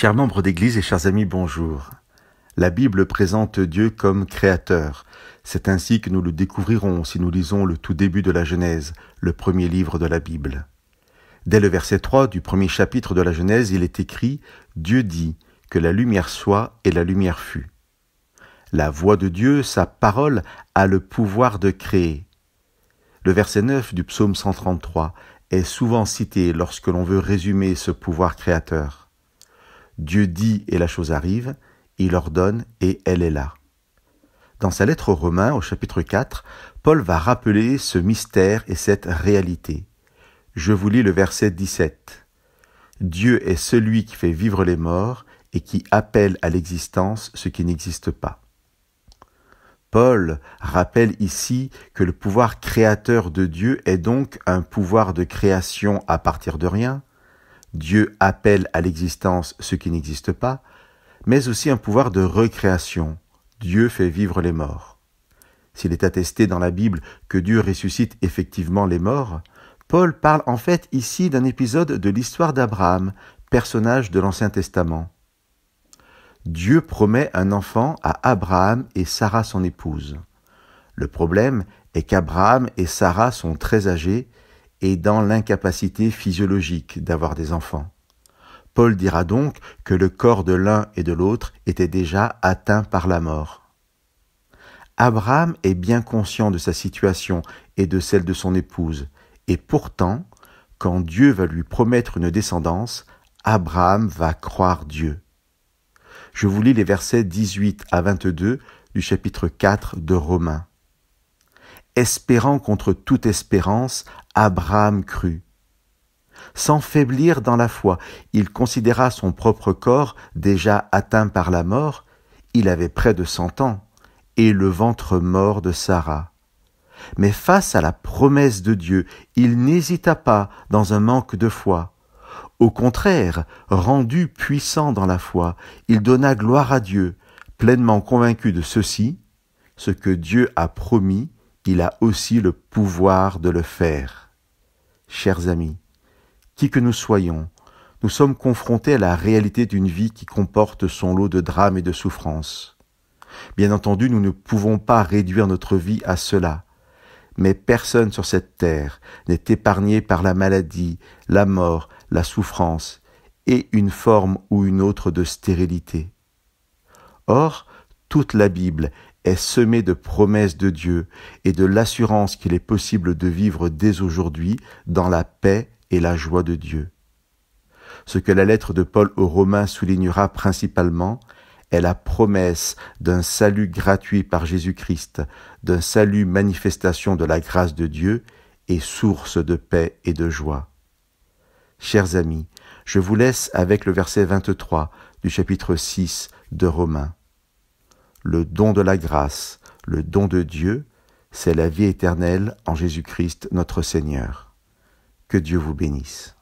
Chers membres d'Église et chers amis, bonjour. La Bible présente Dieu comme créateur. C'est ainsi que nous le découvrirons si nous lisons le tout début de la Genèse, le premier livre de la Bible. Dès le verset 3 du premier chapitre de la Genèse, il est écrit « Dieu dit que la lumière soit et la lumière fut ». La voix de Dieu, sa parole, a le pouvoir de créer. Le verset 9 du psaume 133 est souvent cité lorsque l'on veut résumer ce pouvoir créateur. Dieu dit et la chose arrive, il ordonne et elle est là. Dans sa lettre aux Romains, au chapitre 4, Paul va rappeler ce mystère et cette réalité. Je vous lis le verset 17. « Dieu est celui qui fait vivre les morts et qui appelle à l'existence ce qui n'existe pas. » Paul rappelle ici que le pouvoir créateur de Dieu est donc un pouvoir de création à partir de rien. Dieu appelle à l'existence ce qui n'existe pas, mais aussi un pouvoir de recréation. Dieu fait vivre les morts. S'il est attesté dans la Bible que Dieu ressuscite effectivement les morts, Paul parle en fait ici d'un épisode de l'histoire d'Abraham, personnage de l'Ancien Testament. Dieu promet un enfant à Abraham et Sarah son épouse. Le problème est qu'Abraham et Sarah sont très âgés et dans l'incapacité physiologique d'avoir des enfants. Paul dira donc que le corps de l'un et de l'autre était déjà atteint par la mort. Abraham est bien conscient de sa situation et de celle de son épouse, et pourtant, quand Dieu va lui promettre une descendance, Abraham va croire Dieu. Je vous lis les versets 18 à 22 du chapitre 4 de Romains. Espérant contre toute espérance, Abraham crut. Sans faiblir dans la foi, il considéra son propre corps déjà atteint par la mort, il avait près de 100 ans, et le ventre mort de Sarah. Mais face à la promesse de Dieu, il n'hésita pas dans un manque de foi. Au contraire, rendu puissant dans la foi, il donna gloire à Dieu, pleinement convaincu de ceci, ce que Dieu a promis, il a aussi le pouvoir de le faire. Chers amis, qui que nous soyons, nous sommes confrontés à la réalité d'une vie qui comporte son lot de drames et de souffrances. Bien entendu, nous ne pouvons pas réduire notre vie à cela, mais personne sur cette terre n'est épargné par la maladie, la mort, la souffrance et une forme ou une autre de stérilité. Or, toute la Bible est semée de promesses de Dieu et de l'assurance qu'il est possible de vivre dès aujourd'hui dans la paix et la joie de Dieu. Ce que la lettre de Paul aux Romains soulignera principalement est la promesse d'un salut gratuit par Jésus-Christ, d'un salut manifestation de la grâce de Dieu et source de paix et de joie. Chers amis, je vous laisse avec le verset 23 du chapitre 6 de Romains. Le don de la grâce, le don de Dieu, c'est la vie éternelle en Jésus-Christ notre Seigneur. Que Dieu vous bénisse.